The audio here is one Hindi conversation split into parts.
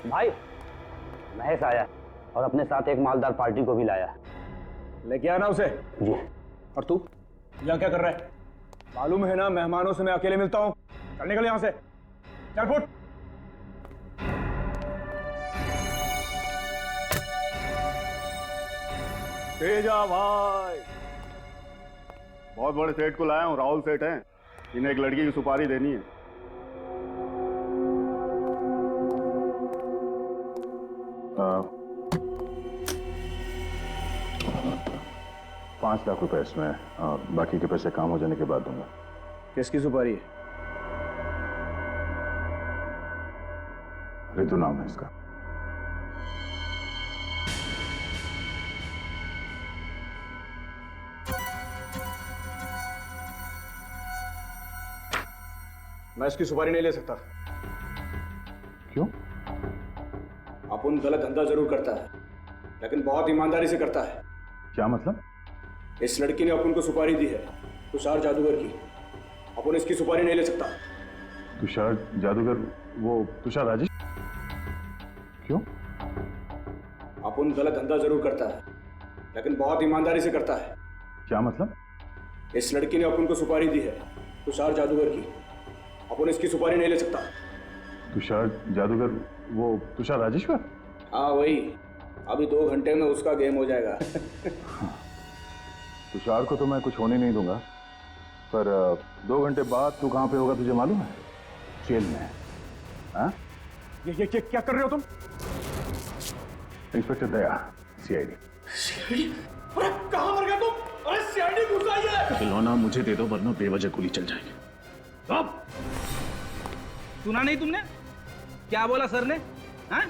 भाई महेश आया और अपने साथ एक मालदार पार्टी को भी लाया। लेके आना उसे। जी। और तू यहाँ क्या कर रहा है? मालूम है ना मेहमानों से मैं अकेले मिलता हूँ। चल निकल यहाँ से, चल फुट। तेजा भाई, बहुत बड़े सेठ को लाया हूँ, राहुल सेठ हैं। इन्हें एक लड़की की सुपारी देनी है। ₹5 लाख इसमें, बाकी के पैसे काम हो जाने के बाद दूंगा। किसकी सुपारी है? रितु नाम है इसका। मैं इसकी सुपारी नहीं ले सकता। क्यों? अपुन गलत धंधा जरूर करता है, लेकिन बहुत ईमानदारी से करता है। क्या मतलब? इस लड़की ने अपुन को सुपारी दी है, तुषार जादूगर की। अपुन इसकी सुपारी नहीं ले सकता। तुषार जादूगर? वो तुषार राजेश? क्यों? अपुन गलत धंधा जरूर करता है, लेकिन बहुत ईमानदारी से करता है। क्या मतलब? इस लड़की ने अपुन को सुपारी दी है, तुषार जादूगर की। अपुन इसकी सुपारी नहीं ले सकता। तुषार जादूगर? वो तुषार राजेश्वर? हाँ वही। अभी 2 घंटे में उसका गेम हो जाएगा। तुषार को तो मैं कुछ होने नहीं दूंगा, पर 2 घंटे बाद तू कहाँ पे होगा तुझे मालूम है? जेल में। हाँ? ये क्या कर रहे हो तुम? इंस्पेक्टर दया, सीआईडी। सीआईडी? अरे कहाँ मर गया तुम? अरे सीआईडी घुस आई है। खिलौना मुझे दे दो वरना बेवजह गोली चल जाएगी। अब सुना नहीं तुमने क्या बोला सर ने? हाँ?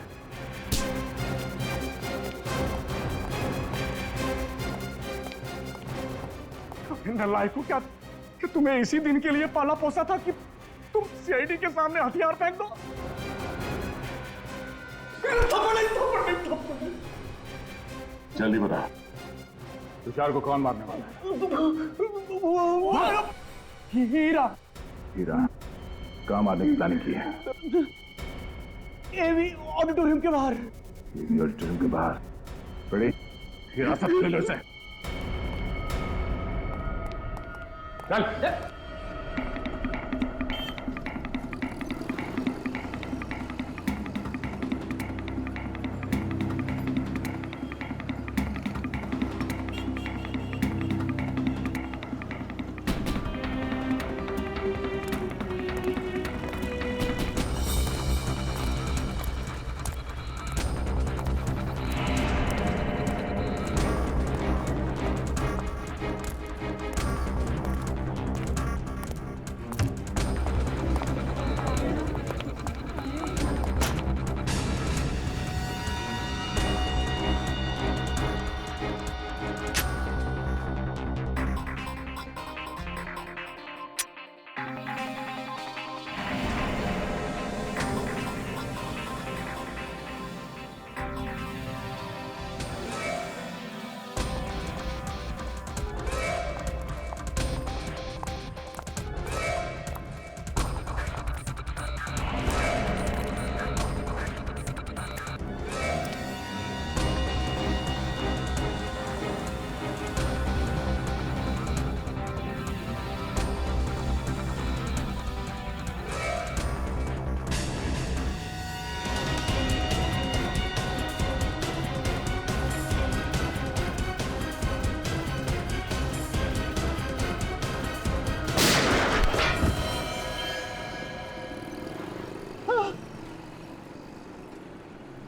नालायकों, क्या कि तुम्हें इसी दिन के लिए पाला पोसा था कि तुम सीआईडी के सामने हथियार फेंक दो? जल्दी बता, तुषार को कौन मारने वाला है? हीरा। हीरा कहाँ मारने की प्लानिंग की है? एवी ऑडिटोरियम के बाहर। एवी ऑडिटोरियम के बाहर? बड़ी हिरासत ले लो इसे। चल।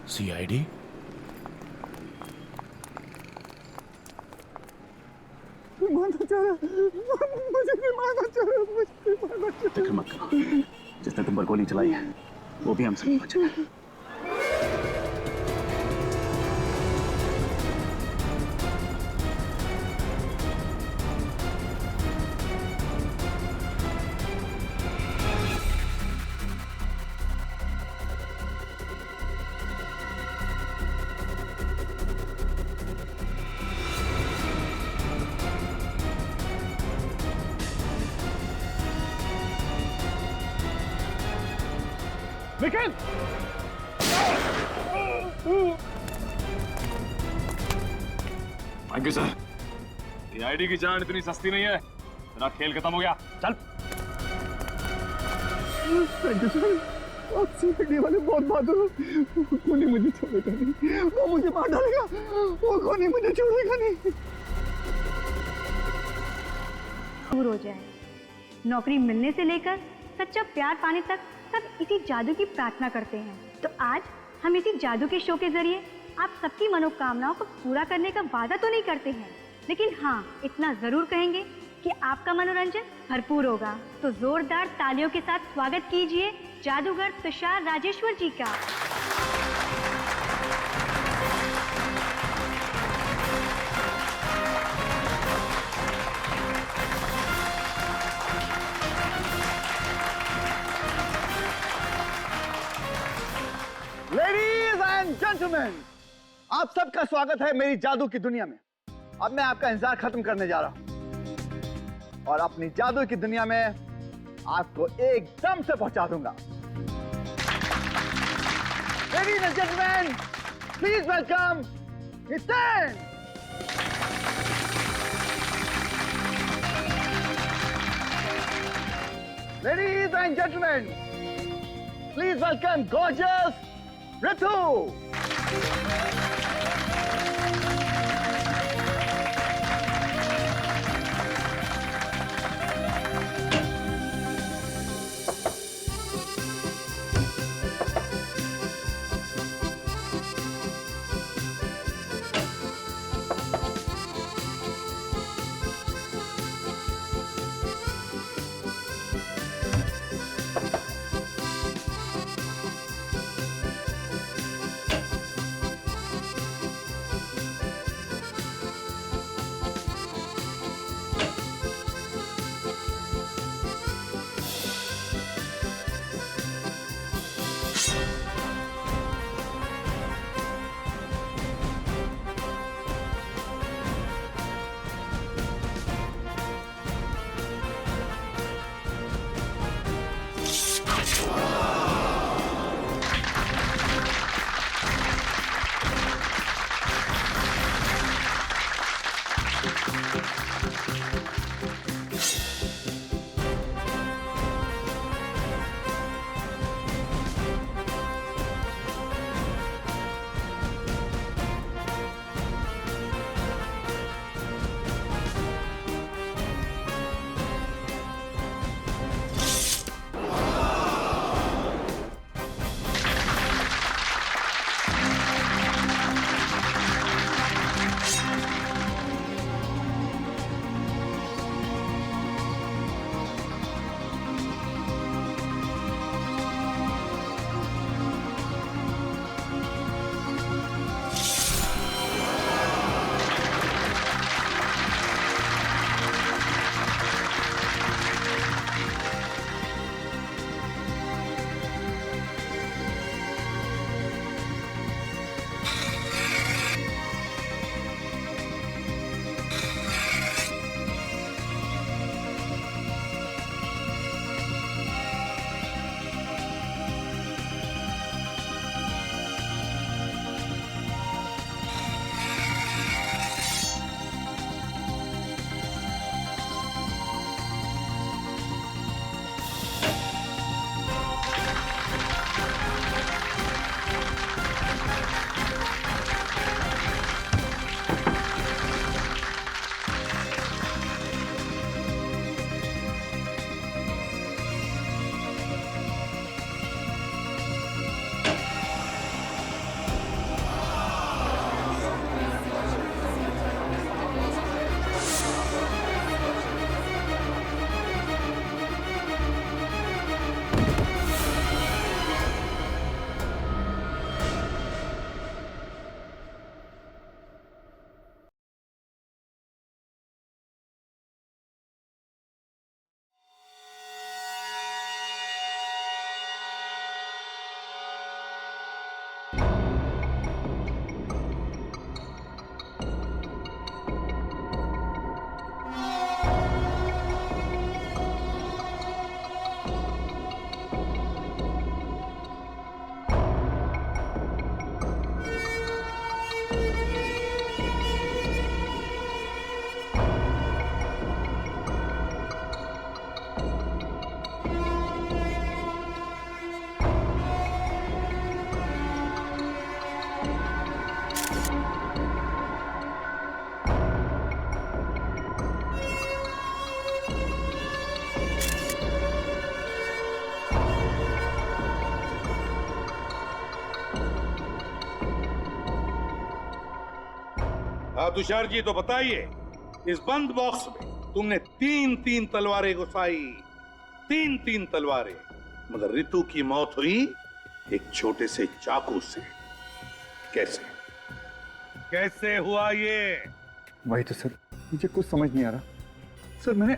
सीआईडी? फिक्र मत करो, जिसने तुम पर गोली चलाई है वो भी हमसे बचा है। निखिल! Thank you sir. ये आईडी की जान इतनी सस्ती नहीं है। तेरा खेल खत्म हो गया, चल। थैंक यू सर, आप सीआईडी वाले बहुत बहादुर हो। कोनी मुझे छोड़ेगा नहीं, वो मुझे मार डालेगा। वो कोनी मुझे छोड़ेगा नहीं। दूर हो जाए। नौकरी मिलने से लेकर सच्चा प्यार पाने तक सब इसी जादू की प्रार्थना करते हैं। तो आज हम इसी जादू के शो के जरिए आप सबकी मनोकामनाओं को पूरा करने का वादा तो नहीं करते हैं, लेकिन हाँ इतना जरूर कहेंगे कि आपका मनोरंजन भरपूर होगा। तो जोरदार तालियों के साथ स्वागत कीजिए जादूगर तुषार राजेश्वर जी का। लेडीज एंड जेंटलमैन, आप सबका स्वागत है मेरी जादू की दुनिया में। अब मैं आपका इंतजार खत्म करने जा रहा हूं और अपनी जादू की दुनिया में आपको एकदम से पहुंचा दूंगा। Ladies and gentleman, please welcome Hiten. Ladies and gentleman, please welcome gorgeous Ritu! हाँ तुषार जी, तो बताइए, इस बंद बॉक्स में तुमने 3-3 तलवारें घुसाई, 3-3 तलवारें, मगर रितु की मौत हुई एक छोटे से चाकू से। कैसे कैसे हुआ ये? वही तो सर, मुझे कुछ समझ नहीं आ रहा सर। मैंने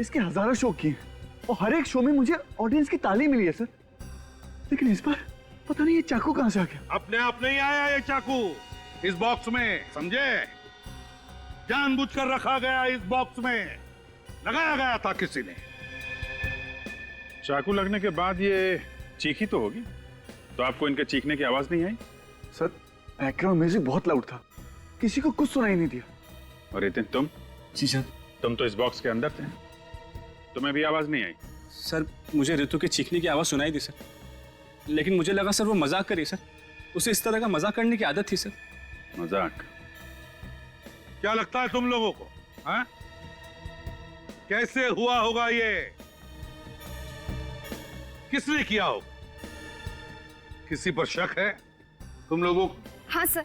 इसके हजारों शो किए और हर एक शो में मुझे ऑडियंस की ताली मिली है सर, लेकिन इस बार पता नहीं ये चाकू कहां से आ गया। अपने आप नहीं आया ये चाकू इस बॉक्स में, समझे? जानबूझकर रखा गया इस बॉक्स में, लगाया गया था किसी ने। चाकू लगने के बाद ये चीखी तो होगी, तो आपको इनके चीखने की आवाज नहीं आई? सर बैकग्राउंड म्यूजिक बहुत लाउड था, किसी को कुछ सुनाई नहीं दिया। और रितिन तुम? जी सर। तुम तो इस बॉक्स के अंदर थे, तुम्हें भी आवाज नहीं आई? सर मुझे ऋतु के चीखने की आवाज सुनाई दी सर, लेकिन मुझे लगा सर वो मजाक करी सर, उसे इस तरह का मजाक करने की आदत थी सर। मजाक? क्या लगता है तुम लोगों को, हाँ? कैसे हुआ होगा ये? किसने किया होगा? किसी पर शक है तुम लोगों को? हाँ सर,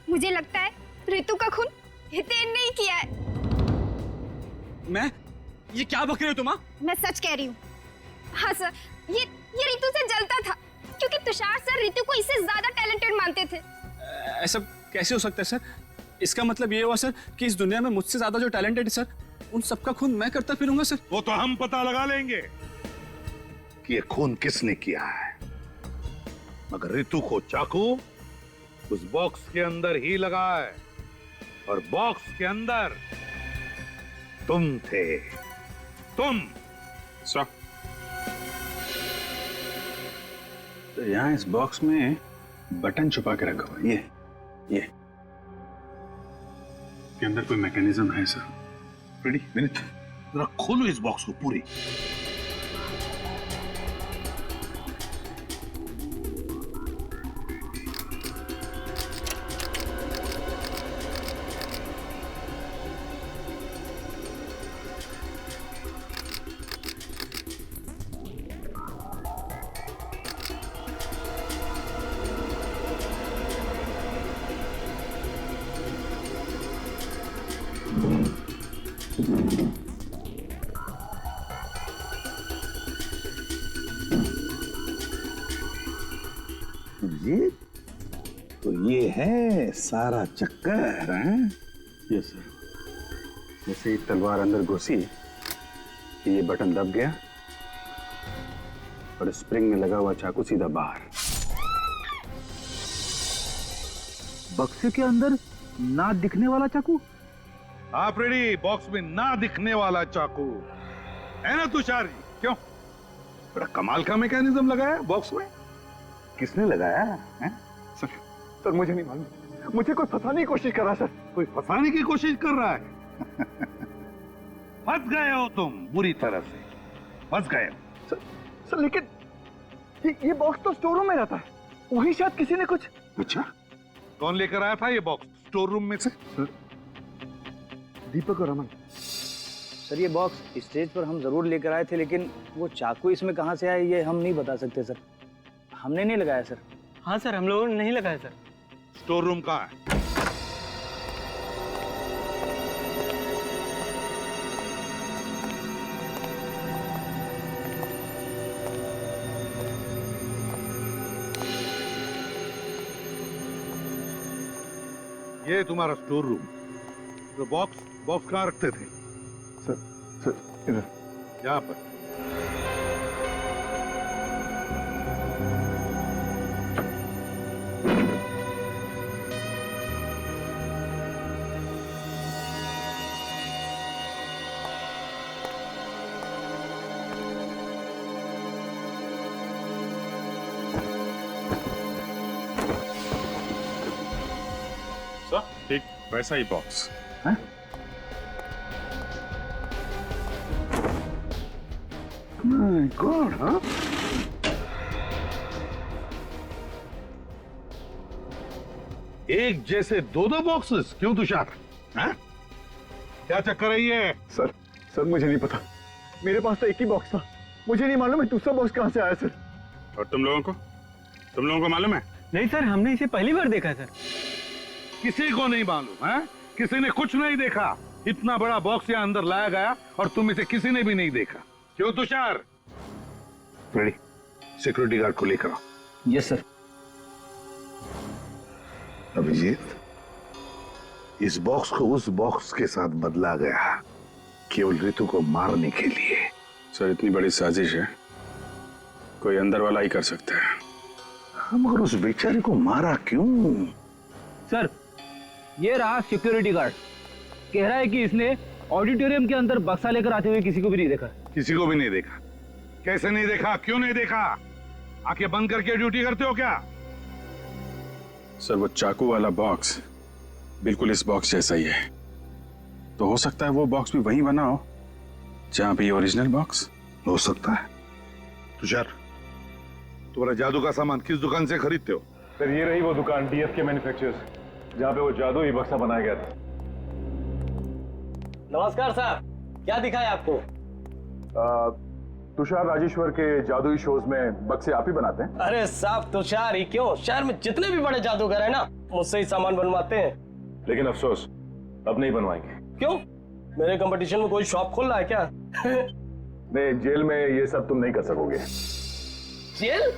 मुझे लगता है ऋतु का खून हितेन ने ही किया है। मैं? ये क्या बक रहे हो तुम? मैं सच कह रही हूँ। हाँ सर, ये ऋतु से जलता था क्योंकि तुषार सर ऋतु को इससे ज्यादा टैलेंटेड मानते थे। ऐसा कैसे हो सकता है सर? इसका मतलब ये हुआ सर कि इस दुनिया में मुझसे ज्यादा जो टैलेंटेड है सर, उन सबका खून मैं करता फिरूंगा सर। वो तो हम पता लगा लेंगे कि ये खून किसने किया है, मगर ऋतु को चाकू उस बॉक्स के अंदर ही लगा है, और बॉक्स के अंदर तुम थे, तुम। तो यहाँ इस बॉक्स में बटन छुपा के रखा हुआ, ये के अंदर कोई मैकेनिज्म है सर? रेडी? विनीत, जरा खोलो इस बॉक्स को पूरी। ये तो ये है सारा चक्कर, हैं? Yes sir. जैसे ही तलवार अंदर घुसी कि ये बटन दब गया और स्प्रिंग में लगा हुआ चाकू सीधा बाहर। बक्से के अंदर ना दिखने वाला चाकू? आप रेडी? बॉक्स में ना दिखने वाला चाकू है ना तुषार जी? क्यों? बड़ा कमाल का मैकेनिज्म लगाया बॉक्स में। किसने लगाया है? सर मुझे नहीं मालूम, मुझे कोई फंसाने की कोशिश कर रहा है सर। कोई फंसाने की कोशिश कर रहा है? फंस गए हो तुम, बुरी तरह से फंस गए हो। सर लेकिन ये बॉक्स तो स्टोर रूम में रहता है, वही शायद किसी ने कुछ। अच्छा, कौन लेकर आया था ये बॉक्स स्टोर रूम में से? दीपक और अमन। सर ये बॉक्स स्टेज पर हम जरूर लेकर आए थे, लेकिन वो चाकू इसमें कहाँ से आया ये हम नहीं बता सकते सर। हमने नहीं लगाया सर। हाँ सर, हम लोगों ने नहीं लगाया सर। स्टोर रूम कहाँ है? ये तुम्हारा स्टोर रूम। तो बॉक्स कहाँ रखते थे? सर इधर, यहाँ पर। ठीक वैसा ही बॉक्स है? गॉड, हाँ? एक जैसे दो बॉक्सेस क्यों तुषार? हाँ? क्या चक्कर है ये? सर मुझे नहीं पता, मेरे पास तो एक ही बॉक्स था, मुझे नहीं मालूम है दूसरा बॉक्स कहाँ से आया सर। और तुम लोगों को मालूम है? नहीं सर, हमने इसे पहली बार देखा सर। किसी को नहीं मालूम है किसी ने कुछ नहीं देखा। इतना बड़ा बॉक्स यहाँ अंदर लाया गया और तुम इसे किसी ने भी नहीं देखा। क्यों तुषार? रेडी, सिक्योरिटी गार्ड को लेकर आओ। Yes sir. अभिजीत, इस बॉक्स को उस बॉक्स के साथ बदला गया केवल ऋतु को मारने के लिए। सर इतनी बड़ी साजिश है, कोई अंदर वाला ही कर सकता है। मगर उस बेचारे को मारा क्यों? सर ये रहा सिक्योरिटी गार्ड, कह रहा है कि इसने ऑडिटोरियम के अंदर बक्सा लेकर आते हुए किसी को भी नहीं देखा। किसी को भी नहीं देखा? कैसे नहीं देखा? क्यों नहीं देखा? आंखें बंद करके ड्यूटी करते हो क्या? सर वो चाकू वाला बॉक्स बिल्कुल इस बॉक्स जैसा ही है, तो हो सकता है वो बॉक्स भी वहीं बना हो जहां पे ये ओरिजिनल बॉक्स हो सकता है। तुषार, तुम्हारा जादू का सामान किस दुकान से खरीदते हो? सर ये रही वो दुकान DFK मैन्युफैक्चरर्स जहाँ पे वो जादू ही बक्सा बनाया गया था। नमस्कार सर, क्या दिखा है आपको? तुषार राजेश्वर के जादुई शोज में बक्से आप ही बनाते हैं? अरे साहब तुषार ही क्यों, शहर में जितने भी बड़े जादूगर है ना मुझसे ही सामान बनवाते हैं। लेकिन अफसोस अब नहीं बनवाएंगे। क्यों? मेरे कंपटीशन में कोई शॉप खोल रहा है क्या? नहीं, जेल में ये सब तुम नहीं कर सकोगे। जेल?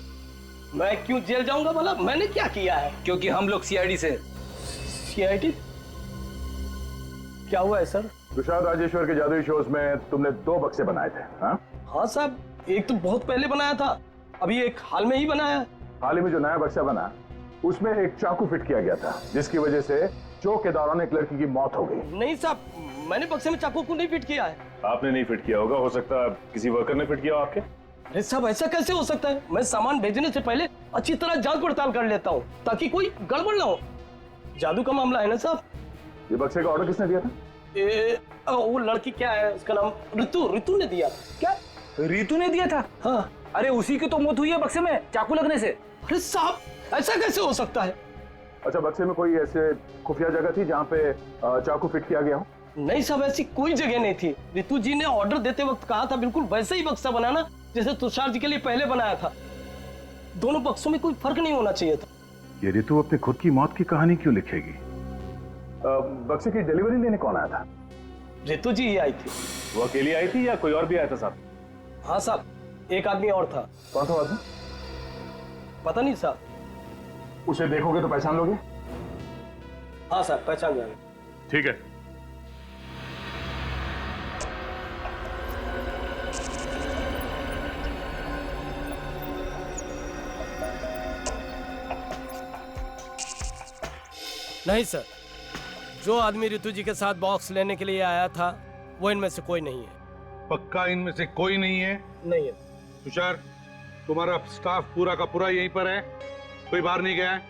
मैं क्यों जेल जाऊंगा भला? मैंने क्या किया है? क्योंकि हम लोग CID से। CID? क्या हुआ है सर? तुषार राजेश्वर के जादुई शोज में तुमने 2 बक्से बनाए थे। हाँ साहब, एक तो बहुत पहले बनाया था, अभी एक हाल में ही बनाया। हाल ही में जो नया बक्सा बना उसमें एक चाकू फिट किया गया था जिसकी वजह से शो के दौरान एक लड़की की मौत हो गई। नहीं साहब, मैंने बक्से में चाकू को नहीं फिट किया है। आपने नहीं फिट किया होगा, हो सकता है किसी वर्कर ने फिट किया हो आपके। अरे साहब ऐसा कैसे हो सकता है? मैं सामान भेजने से पहले अच्छी तरह जांच पड़ताल कर लेता हूँ ताकि कोई गड़बड़ ना हो। जादू का मामला है ना साहब। ये बक्से का ऑर्डर किसने दिया था? वो लड़की क्या है उसका नाम? ऋतु ने दिया। क्या ऋतु ने दिया था? हाँ। अरे उसी की तो मौत हुई है बक्से में चाकू लगने से। अरे साहब ऐसा कैसे हो सकता है? अच्छा, बक्से में कोई ऐसे खुफिया जगह थी जहाँ पे चाकू फिट किया गया हो? नहीं साहब, ऐसी कोई जगह नहीं थी। ऋतु जी ने ऑर्डर देते वक्त कहा था बिल्कुल वैसे ही बक्सा बनाना जैसे तुषार जी के लिए पहले बनाया था। दोनों बक्सों में कोई फर्क नहीं होना चाहिए था। ये ऋतु अपने खुद की मौत की कहानी क्यों लिखेगी? बक्से की डिलीवरी लेने कौन आया था? ऋतु जी ही आई थी। वो अकेली आई थी या कोई और भी आया था साथ? हाँ साहब, एक आदमी और था। कौन था आदमी? पता नहीं साहब। उसे देखोगे तो पहचान लोगे? हाँ साहब, पहचान जाएंगे। ठीक है। नहीं सर, जो आदमी ऋतु जी के साथ बॉक्स लेने के लिए आया था वो इनमें से कोई नहीं है। पक्का इनमें से कोई नहीं है? नहीं है। तुषार, तुम्हारा स्टाफ पूरा का पूरा यहीं पर है? कोई बाहर नहीं गया है?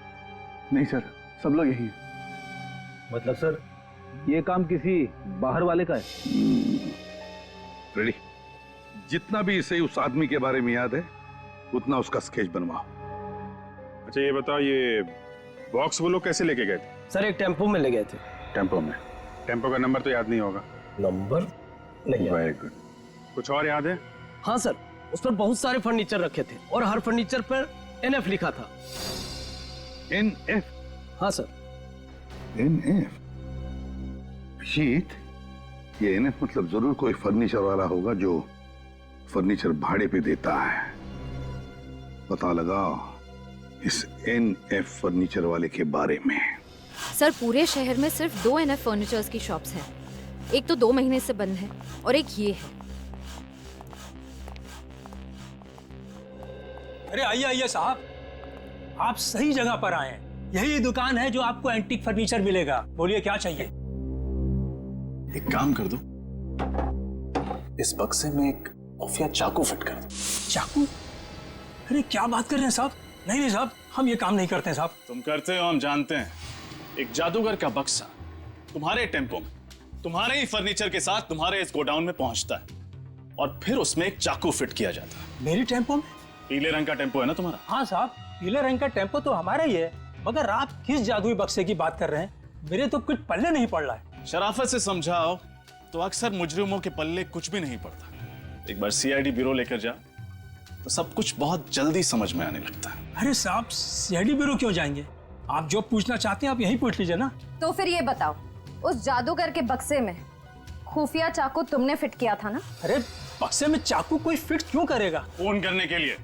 नहीं सर, सब लोग यही हैं। मतलब सर ये काम किसी बाहर वाले का है? रेडी, जितना भी इसे उस आदमी के बारे में याद है उतना उसका स्केच बनवाओ। अच्छा ये बताओ, ये बॉक्स वो लोग कैसे लेके गए थे? सर एक टेम्पो में ले गए थे। टेम्पो में? टेम्पो का नंबर तो याद नहीं होगा? नंबर नहीं। Very good. कुछ और याद है? हाँ सर, उस पर बहुत सारे फर्नीचर रखे थे और हर फर्नीचर पर NF लिखा था। NF? हाँ सर। NF? शीत, ये NF मतलब जरूर कोई फर्नीचर वाला होगा जो फर्नीचर भाड़े पे देता है। पता लगाओ इस NF फर्नीचर वाले के बारे में। सर पूरे शहर में सिर्फ 2 NF फर्नीचर्स की शॉप्स हैं। एक तो 2 महीने से बंद है और एक ये है। अरे आइए आइए साहब, आप सही जगह पर आए हैं। यही दुकान है जो आपको एंटीक फर्नीचर मिलेगा। बोलिए क्या चाहिए? एक काम कर दो, इस बक्से में एक खुफिया चाकू फिट कर दो। चाकू? अरे क्या बात कर रहे हैं साहब? नहीं नहीं साहब, हम ये काम नहीं करते हैं साहब। तुम करते हो, हम जानते हैं। एक जादूगर का बक्सा तुम्हारे टेम्पो में तुम्हारे ही फर्नीचर के साथ तुम्हारे इस गोडाउन में पहुंचता है और फिर उसमें एक चाकू फिट किया जाता है। मेरी टेम्पो में? पीले रंग का टेम्पो है ना तुम्हारा? हाँ साहब, पीले रंग का टेम्पो तो हमारा ही है, मगर आप किस जादुई बक्से की बात कर रहे हैं? मेरे तो कुछ पल्ले नहीं पड़ रहा है। शराफत से समझाओ तो अक्सर मुजरिमों के पल्ले कुछ भी नहीं पड़ता। एक बार CID ब्यूरो लेकर जा तो सब कुछ बहुत जल्दी समझ में आने लगता है। अरे साहब, CID ब्यूरो क्यों जाएंगे? आप जो पूछना चाहते हैं आप यही पूछ लीजिए ना। तो फिर ये बताओ, उस जादूगर के बक्से में खुफिया चाकू तुमने फिट किया था ना? अरे बक्से में चाकू कोई फिट क्यों करेगा? फोन करने के लिए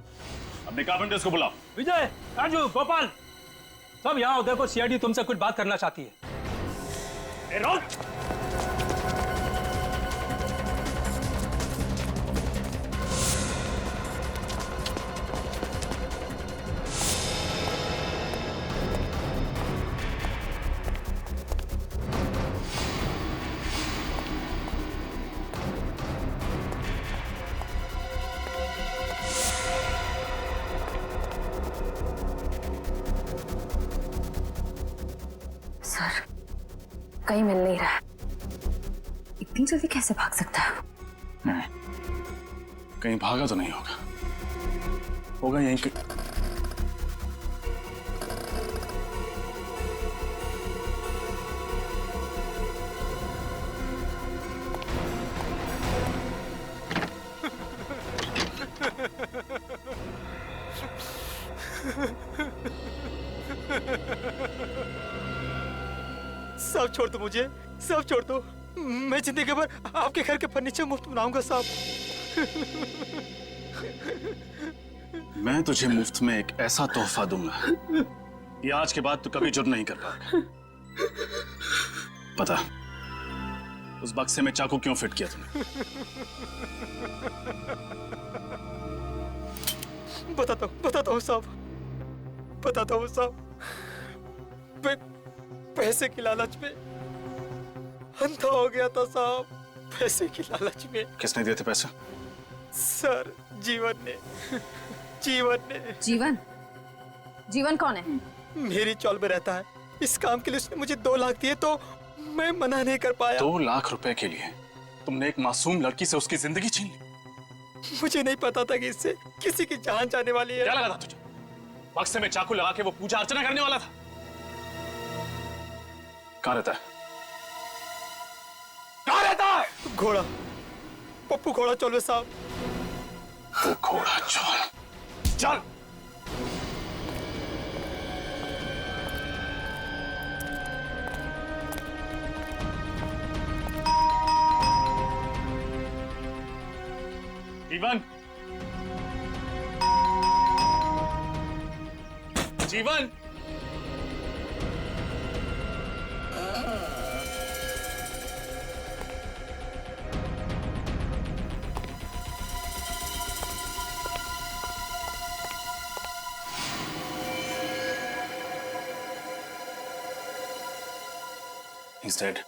अपने कारपेंटर्स को बुलाओ। विजय, राजू, गोपाल, सब यहाँ आओ। देखो सीआईडी तुमसे कुछ बात करना चाहती है। सर, कहीं मिल नहीं रहा। इतनी जल्दी कैसे भाग सकता है? नहीं, कहीं भागा तो नहीं होगा, होगा यहीं के। सब छोड़ दो मुझे, सब छोड़ दो। मैं जिंदगी भर आपके घर के फर्नीचर मुफ्त बनाऊंगा साहब। मैं तुझे मुफ्त में एक ऐसा तोहफा दूंगा कि आज के बाद तू कभी जुर्म नहीं कर पाएगा। पता उस बक्से में चाकू क्यों फिट किया तूने? बताता हूँ साहब, बताता हूँ साहब। पैसे की लालच में अंधा हो गया था साहब, पैसे की लालच में। किसने दिए थे पैसे? सर, जीवन ने। जीवन? जीवन कौन है? मेरी चौल में रहता है। इस काम के लिए उसने मुझे 2 लाख दिए तो मैं मना नहीं कर पाया। 2 लाख रुपए के लिए तुमने एक मासूम लड़की से उसकी जिंदगी छीन ली? मुझे नहीं पता था कि इससे किसी की जान जाने वाली है। क्या लगा था तुझे? बक्से में चाकू लगा के वो पूजा अर्चना करने वाला था। कहाँ रहता है? कहाँ रहता है? घोड़ा, पप्पू घोड़ा चौल साहब। वो घोड़ा चौल, चल। जीवन, जीवन, he's dead.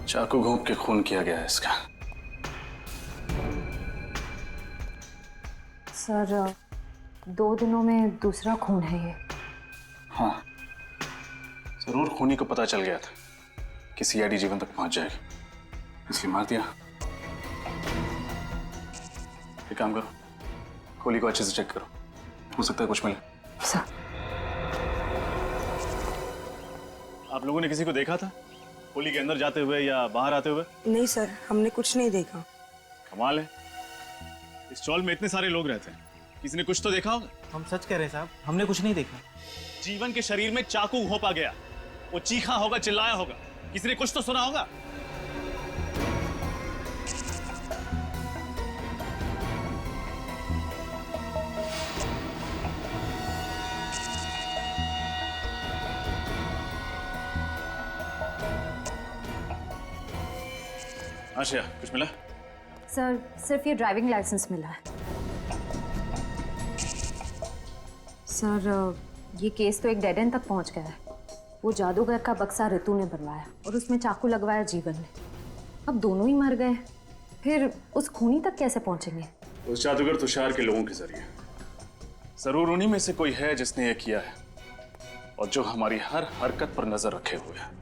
चाकू घोंप के खून किया गया है इसका। सर, 2 दिनों में दूसरा खून है ये। हाँ, जरूर खूनी को पता चल गया था कि सीआईडी जीवन तक पहुंच जाएगी, इसलिए मार दिया। एक काम करो, खोली को अच्छे से चेक करो, हो सकता है कुछ मिले। सर, आप लोगों ने किसी को देखा था खोली के अंदर जाते हुए या बाहर आते हुए? नहीं सर, हमने कुछ नहीं देखा। कमाल है, इस चौल में इतने सारे लोग रहते हैं, किसी ने कुछ तो देखा होगा। हम सच कह रहे हैं साहब, हमने कुछ नहीं देखा। जीवन के शरीर में चाकू घोंपा गया, वो चीखा होगा, चिल्लाया होगा, किसी ने कुछ तो सुना होगा। आशिया, कुछ मिला? सर, सिर्फ ये ड्राइविंग लाइसेंस मिला है। सर, ये केस तो एक डेड एंड तक पहुंच गया है। वो जादूगर का बक्सा ऋतु ने बनवाया और उसमें चाकू लगवाया जीवन ने। अब दोनों ही मर गए, फिर उस खूनी तक कैसे पहुंचेंगे? उस जादूगर तुषार के लोगों के जरिए। जरूर उन्हीं में से कोई है जिसने ये किया है और जो हमारी हर हरकत पर नजर रखे हुए है।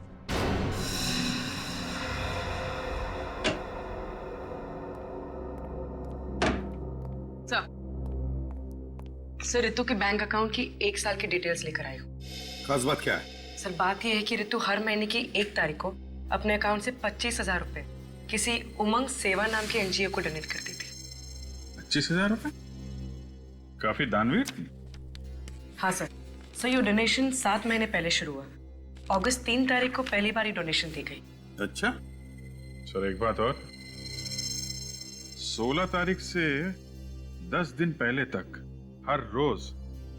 सर रितु के बैंक अकाउंट की 1 साल की डिटेल्स लेकर आई हूँ। खास बात क्या है? सर बात यह है कि रितु हर महीने की 1 तारीख को अपने अकाउंट से 25,000 रुपए किसी उमंग सेवा नाम के एनजीओ को डोनेट करती थी। 25,000 रुपए? काफी दानवीर थी। हाँ सर। सर ये डोनेशन 7 महीने पहले शुरू हुआ। अगस्त 3 तारीख को पहली बार डोनेशन दी गई। अच्छा सर, एक बात और, 16 तारीख से 10 दिन पहले तक हर रोज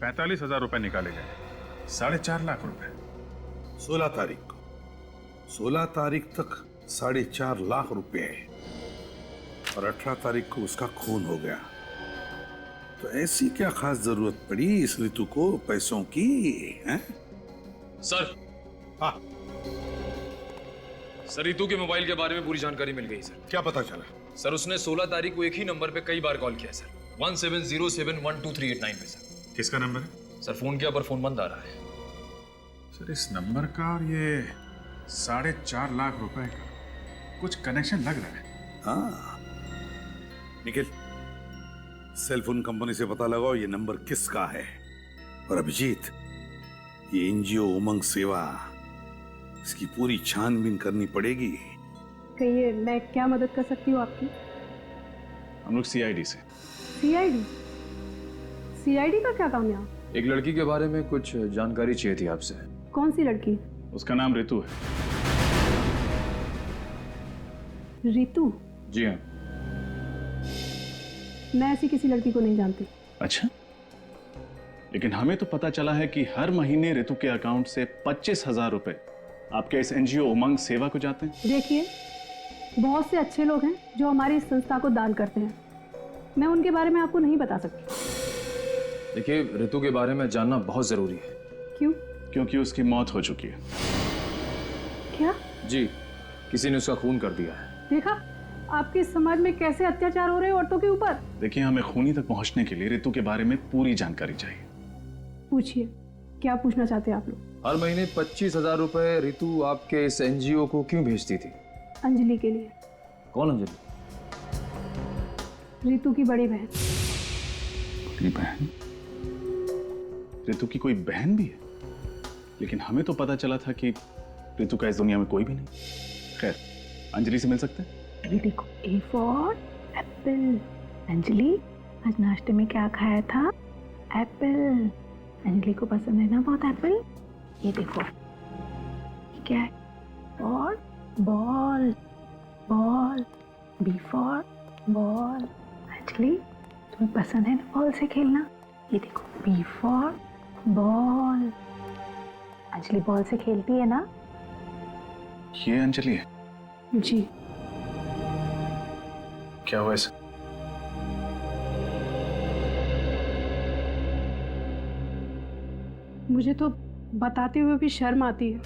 45,000 रुपए निकाले गए, 4.5 लाख रुपए। 16 तारीख को 16 तारीख तक 4.5 लाख रुपए और 18 तारीख को उसका खून हो गया। तो ऐसी क्या खास जरूरत पड़ी इस ऋतु को पैसों की, हैं? सर। हाँ सर, रितु के मोबाइल के बारे में पूरी जानकारी मिल गई सर। क्या पता चला? सर उसने 16 तारीख को एक ही नंबर पे कई बार कॉल किया सर, 17071238 पे सर। किसका नंबर है? सर फोन किया पर फोन बंद आ रहा है। सर इस नंबर का और ये 4.5 लाख रुपए का कुछ कनेक्शन लग रहा है। हाँ निखिल, सेलफोन कंपनी से पता लगाओ ये नंबर किसका है। और अभिजीत, ये एनजीओ उमंग सेवा, इसकी पूरी छानबीन करनी पड़ेगी। कहिए, मैं क्या मदद कर सकती हूँ आपकी? हम लोग सीआईडी से। सीआईडी? सीआईडी का क्या काम यहाँ? एक लड़की के बारे में कुछ जानकारी चाहिए थी आपसे। कौन सी लड़की? उसका नाम ऋतु है। ऋतु? जी हाँ। मैं ऐसी किसी लड़की को नहीं जानती। अच्छा, लेकिन हमें तो पता चला है कि हर महीने ऋतु के अकाउंट से 25,000 रुपए आपके इस एनजीओ उमंग सेवा को जाते हैं। देखिए, बहुत से अच्छे लोग हैं जो हमारी इस संस्था को दान करते हैं। मैं उनके बारे में आपको नहीं बता सकती। देखिए, ऋतु के बारे में जानना बहुत जरूरी है। क्यों? क्योंकि उसकी मौत हो चुकी है। क्या? जी, किसी ने उसका खून कर दिया है। देखा आपके समाज में कैसे अत्याचार हो रहे हैं औरतों के ऊपर। देखिए, हमें खूनी तक पहुंचने के लिए ऋतु के बारे में पूरी जानकारी चाहिए। पूछिए, क्या पूछना चाहते हैं आप लोग? हर महीने 25,000 रुपए ऋतु आपके इस एनजीओ को क्यों भेजती थी? अंजलि के लिए। कौन अंजलि? ऋतु की बड़ी बहन। बड़ी बहन? ऋतु की कोई बहन भी है? लेकिन हमें तो पता चला था कि ऋतु का इस दुनिया में कोई भी नहीं। खैर, अंजलि से मिल सकते हैं? ये देखो, ए फॉर एप्पल। अंजलि, आज नाश्ते में क्या खाया था? एप्पल। अंजलि को पसंद है ना बहुत एप्पल। ये देखो, ये क्या है? और ball. Ball. B for ball. Anjali, तुम्हें पसंद है ना बॉल से खेलना? ये देखो, B for ball. Anjali ball से खेलती है ना? ये अंजलि है? जी। क्या हुआ इसे? मुझे तो बताते हुए भी शर्म आती है।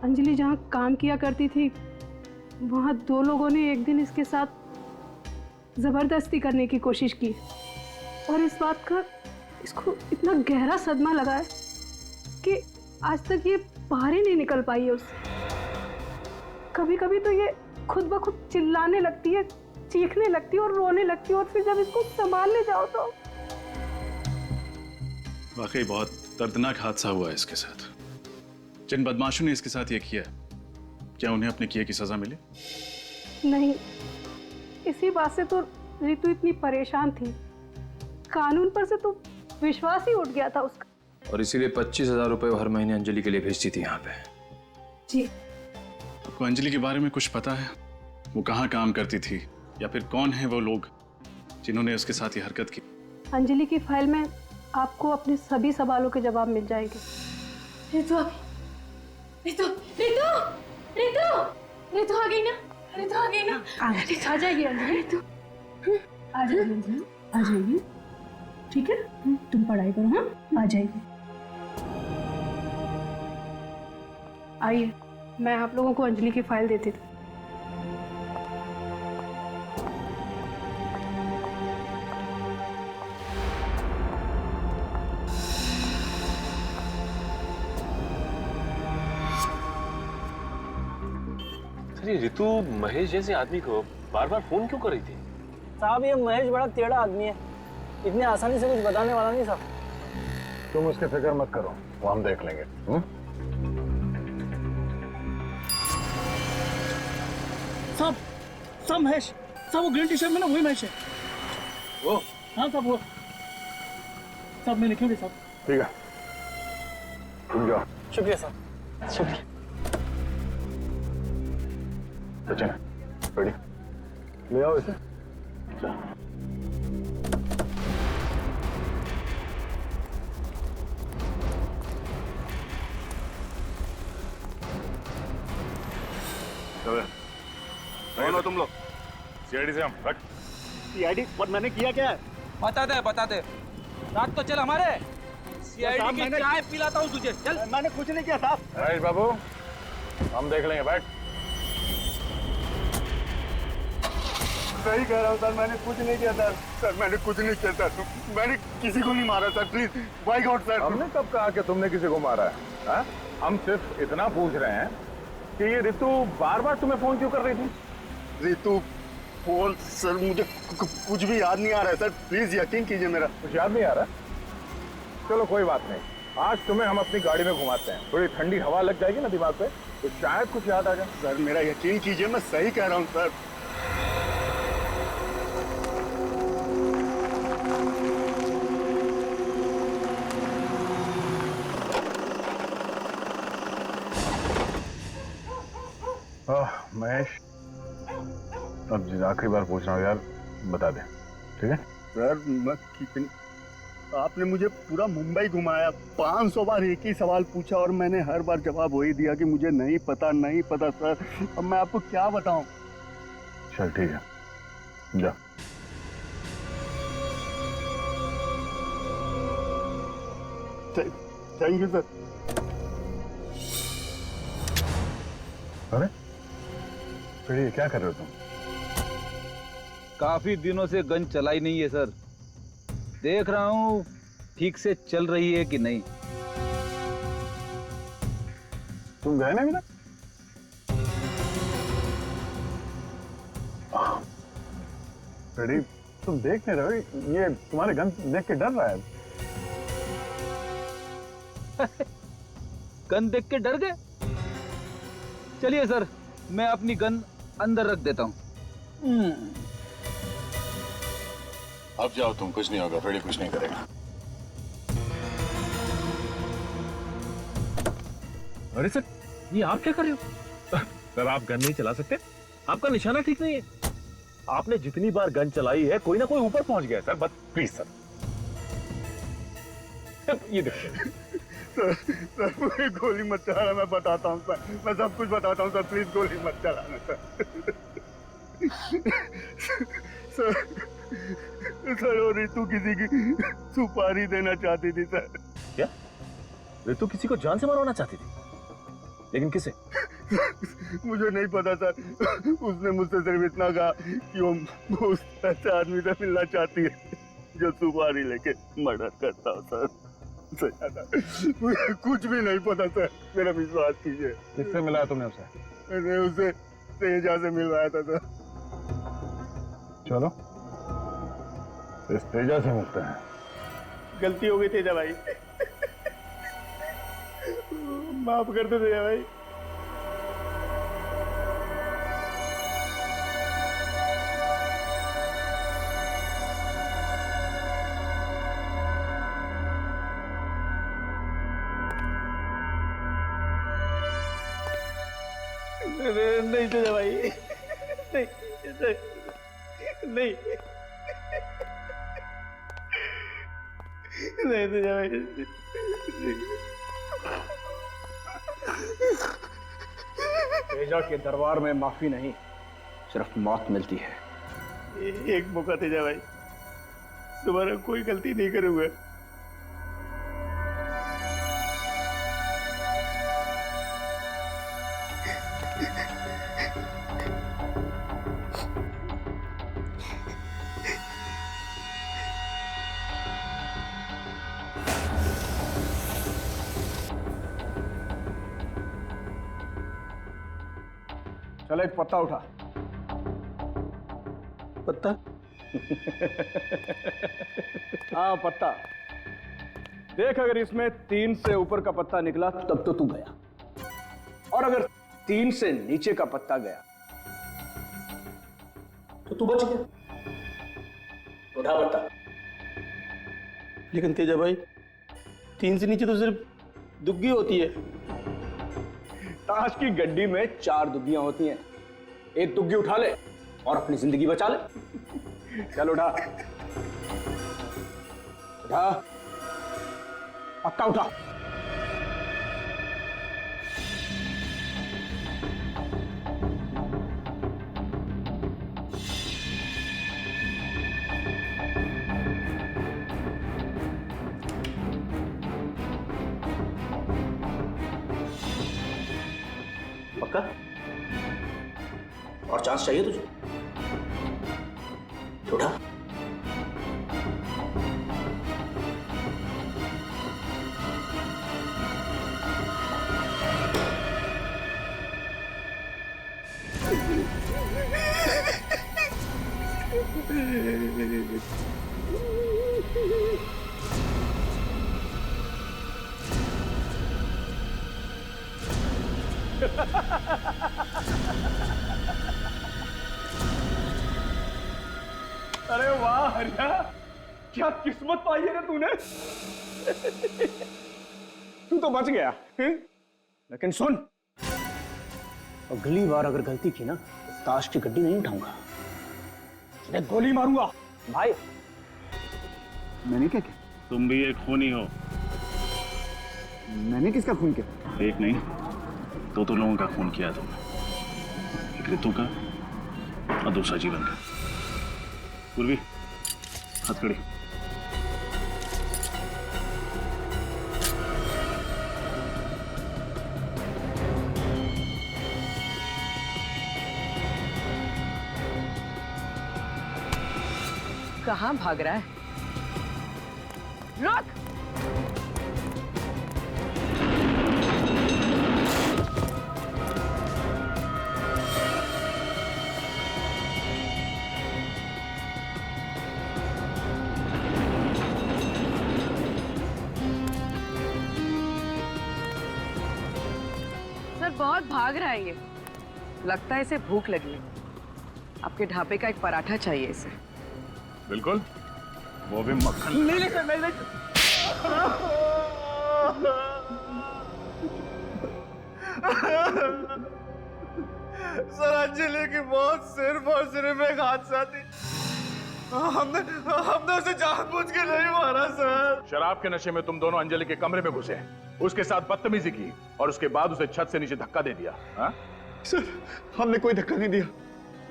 अंजलि जहाँ काम किया करती थी, वहाँ 2 लोगों ने एक दिन इसके साथ जबरदस्ती करने की कोशिश की और इस बात का इसको इतना गहरा सदमा लगा है कि आज तक ये बाहर ही नहीं निकल पाई है उससे। कभी कभी तो ये खुद ब खुद चिल्लाने लगती है, चीखने लगती है और रोने लगती है, और फिर जब इसको संभालने जाओ तो वाकई बहुत दर्दनाक हादसा हुआ है इसके साथ। जिन बदमाशों ने इसके साथ ये किया, क्या उन्हें अपने किए की सजा मिली? नहीं। इसी बात से तो ऋतु इतनी परेशान थी। कानून पर से तो विश्वास ही उठ गया था उसका। और इसीलिए 25,000 रुपए हर महीने अंजलि के लिए भेजती थी यहाँ पे। जी। आपको अंजलि के बारे में कुछ पता है? वो कहाँ काम करती थी, या फिर कौन है वो लोग जिन्होंने उसके साथ ये हरकत की? अंजलि की फाइल में आपको अपने सभी सवालों के जवाब मिल जाएंगे। रितु, रितु, रितु, रितु, रितु आ गई ना? रितु आ गई ना? आ जाएगी अंजलि। रितु आ जाएगी अंजलि, आ जाएगी। ठीक है, तुम पढ़ाई करो। हाँ, आ जाएगी। आइए, मैं आप लोगों को अंजलि की फाइल देती थी। ऋतु महेश जैसे आदमी को बार बार फोन क्यों कर रही थी? साहब, ये महेश बड़ा टेढ़ा आदमी है। इतने आसानी से कुछ बताने वाला नहीं साहब। तुम उसकी फिक्र मत करो, वो हम देख लेंगे। साहब साहब महेश साहब, वो ग्रीन टी शर्ट में ना वही महेश है। वो? हाँ साहब वो। साहब मैं लिखूंगी साहब। ठीक है, तुम जाओ। शुक्रिया साहब, शुक्रिया। सचिन रेडी, ले आओ इसे। कौन हो तुम लोग? सीआईडी से हम। सीआईडी? और मैंने किया क्या है? बता दे। रात तो चल हमारे सीआईडी की चाय पिलाता हूँ तुझे। चल। मैंने कुछ नहीं किया साहब। महेश बाबू, हम देख लेंगे, बैठ। सही कह रहा हूँ सर, मैंने कुछ नहीं किया सर। सर मैंने कुछ नहीं किया सर, मैंने किसी को नहीं मारा sir, please by God sir. हमने कब कहा कि तुमने किसी को मारा है? हा? हम सिर्फ इतना पूछ रहे हैं कि ये रितु बार बार तुम्हें फोन क्यों कर रही थी? रितु फोन? सर मुझे कुछ भी याद नहीं आ रहा है सर, प्लीज यकीन कीजिए मेरा। कुछ याद नहीं आ रहा? चलो कोई बात नहीं, आज तुम्हें हम अपनी गाड़ी में घुमाते हैं, थोड़ी ठंडी हवा लग जाएगी ना दिमाग पे, तो शायद कुछ याद आ जाए। सर मेरा यकीन कीजिए, मैं सही कह रहा हूँ सर। महेश, अब आखिरी बार पूछ रहा हूँ यार, बता दे, ठीक है? सर मैं कितनी, आपने मुझे पूरा मुंबई घुमाया, 500 बार एक ही सवाल पूछा और मैंने हर बार जवाब वही दिया कि मुझे नहीं पता सर। अब मैं आपको क्या बताऊं? चल ठीक है, जा। Thank you sir. अरे फिर ये क्या कर रहे हो तुम? काफी दिनों से गन चलाई नहीं है सर, देख रहा हूं ठीक से चल रही है कि नहीं। तुम गए ना मिला? तुम देख नहीं रहे हो? ये तुम्हारे गन देख के डर रहा है। गन देख के डर गए? चलिए सर, मैं अपनी गन अंदर रख देता हूं। अब जाओ तुम, कुछ नहीं होगा, फ्रेडी कुछ नहीं करेगा। अरे सर, ये आप क्या कर रहे हो? सर आप गन नहीं चला सकते, आपका निशाना ठीक नहीं है। आपने जितनी बार गन चलाई है, कोई ना कोई ऊपर पहुंच गया सर। बस प्लीज सर, ये देखिए। सर मुझे गोली मत चलाना, मैं बताता हूँ सर, मैं सब कुछ बताता हूँ सर, प्लीज गोली मत चलाना सर। सर वो रितु किसी की सुपारी देना चाहती थी सर। क्या? रितु किसी को जान से मारवाना चाहती थी? लेकिन किसे? मुझे नहीं पता सर, उसने मुझसे सिर्फ इतना कहा कि वो उस ऐसे आदमी से मिलना चाहती है जो सुपारी लेके मर्डर करता हो सर। मुझे कुछ भी नहीं पता सर, मेरा विश्वास कीजिए। किससे मिलाया तुमने उसे? मैंने उसे तेजा से मिलवाया था सर। चलो इस तेजा से मिलते हैं। गलती हो गई तेजा भाई, माफ कर दो तेजा भाई। नहीं तेजा भाई, नहीं नहीं नहीं तेजा भाई। तेजा के दरबार में माफी नहीं, सिर्फ मौत मिलती है। एक मौका तेजा भाई, दोबारा कोई गलती नहीं करूंगा। चल एक पत्ता उठा। पत्ता? हाँ पत्ता देख, अगर इसमें 3 से ऊपर का पत्ता निकला तब तो तू गया, और अगर 3 से नीचे का पत्ता गया तो तू बच गया। उठा पत्ता। लेकिन तेजा भाई 3 से नीचे तो सिर्फ दुग्गी होती है। ताश की गड्डी में 4 दुग्गियां होती हैं, एक दुग्गी उठा ले और अपनी जिंदगी बचा ले। चल उठा उठा, पक्का उठा। पक्का? और चांस चाहिए तुझे? उठा। अरे वाह हरिया, क्या किस्मत पाई है ना तूने। तू तो बच गया, लेकिन सुन, अगली बार अगर गलती की ना तो ताश की गड्डी नहीं उठाऊंगा, तुझे गोली मारूंगा। भाई मैंने क्या किया? तुम भी एक खूनी हो। मैंने किसका खून किया? एक नहीं, दो लोगों का खून किया तुमने, एक ऋतु का और दूसरा जीवन का। पूर्वी, हथकड़ी। कहाँ भाग रहा है? रुक! बहुत भाग रहा है ये। लगता है इसे भूख लगी है। आपके ढाबे का एक पराठा चाहिए इसे। बिल्कुल, वो भी मक्खन। नहीं सर, नहीं। सर अंजलि की मौत सिर्फ और सिर्फ एक हादसा थी। हमने उसे जानबूझ के नहीं मारा सर। शराब के नशे में तुम दोनों अंजलि के कमरे में घुसे, उसके साथ बदतमीजी की और उसके बाद उसे छत से नीचे धक्का दे दिया। हा? सर हमने कोई धक्का नहीं दिया,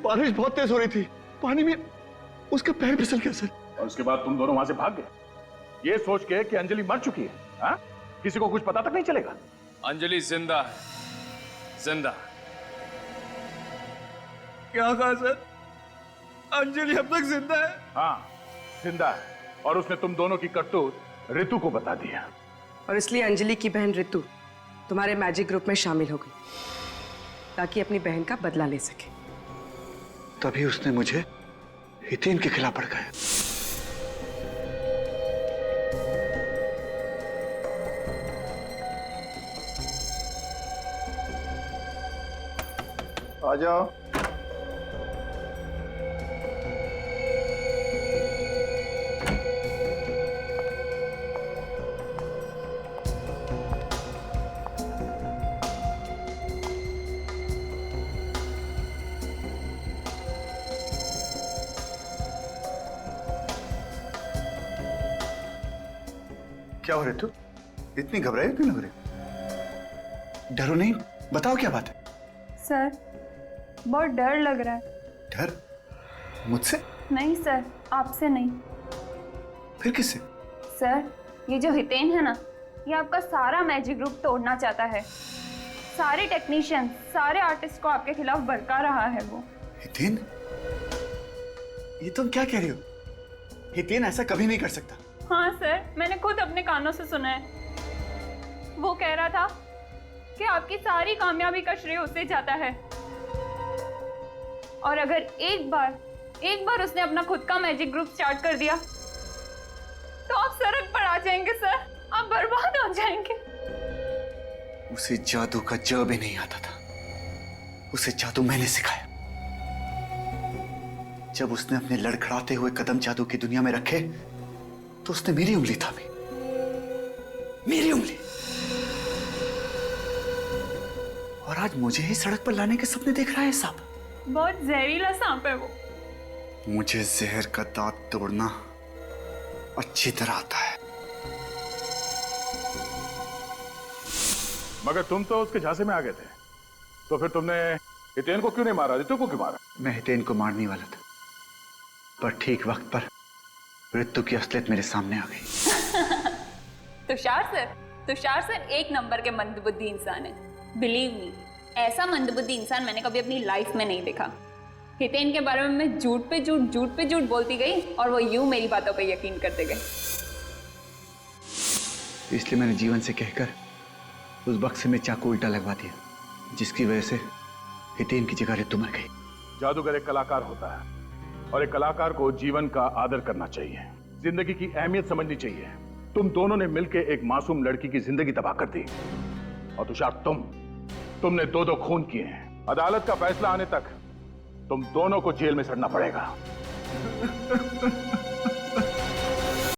बारिश बहुत तेज हो रही थी, पानी में उसका पैर फिसल गया सर। और उसके बाद तुम दोनों वहां से भाग गए, ये सोच के कि अंजलि मर चुकी है। हा? किसी को कुछ पता तक नहीं चलेगा। अंजलि जिंदा है, जिंदा। क्या कहा सर? अंजलि अब तक जिंदा है? हाँ, जिंदा है, और उसने तुम दोनों की करतूत ऋतु को बता दिया। और इसलिए अंजलि की बहन ऋतु तुम्हारे मैजिक ग्रुप में शामिल हो गई ताकि अपनी बहन का बदला ले सके। तभी उसने मुझे हितेन के खिलाफ भड़काया। आ जाओ। क्या हो रहे तू? इतनी घबराई क्यों लग रही? डरो नहीं, बताओ क्या बात है? सर बहुत डर लग रहा है। डर? मुझसे? नहीं सर, आपसे नहीं। फिर किससे? सर ये जो हितेन है ना, ये आपका सारा मैजिक ग्रुप तोड़ना चाहता है। सारे टेक्नीशियन, सारे आर्टिस्ट को आपके खिलाफ भड़का रहा है वो। हितेन? ये तुम क्या कह रही हो? हितेन ऐसा कभी नहीं कर सकता। हाँ सर, मैंने खुद अपने कानों से सुना है। वो कह रहा था कि आपकी सारी कामयाबी का श्रेय उसे जाता है, और अगर एक बार एक बार उसने अपना खुद का मैजिक ग्रुप स्टार्ट कर दिया तो आप सड़क पर आ जाएंगे सर, आप बर्बाद हो जाएंगे। उसे जादू का ज भी नहीं आता था, उसे जादू मैंने सिखाया। जब उसने अपने लड़खड़ाते हुए कदम जादू की दुनिया में रखे तो उसने मेरी उंगली थामी, मेरी उंगली, और आज मुझे ही सड़क पर लाने के सपने देख रहा है सांप। बहुत जहरीला सांप है वो। मुझे जहर का दांत तोड़ना अच्छी तरह आता है। मगर तुम तो उसके झांसे में आ गए थे, तो फिर तुमने हितेन को क्यों नहीं मारा? रितु को क्यों मारा? मैं हितेन को मारने वाला था, पर ठीक वक्त पर ऋतु की असलियत मेरे सामने आ गई। तुषार सर एक नंबर के मंदबुद्धि इंसान है। बिलीव मी, ऐसा मंदबुद्धि इंसान मैंने कभी अपनी लाइफ में नहीं देखा। हितेन के बारे में मैं झूठ पे झूठ बोलती गई और वो यूं मेरी बातों पे यकीन करते गए। इसलिए मैंने जीवन से कहकर उस बक्से में चाकू उल्टा लगवा दिया, जिसकी वजह से हितेन की जगह ऋतु मर गई। जादूगर एक कलाकार होता है और एक कलाकार को जीवन का आदर करना चाहिए, जिंदगी की अहमियत समझनी चाहिए। तुम दोनों ने मिलकर एक मासूम लड़की की जिंदगी तबाह कर दी। और तुषार, तुमने दो खून किए हैं। अदालत का फैसला आने तक तुम दोनों को जेल में सड़ना पड़ेगा।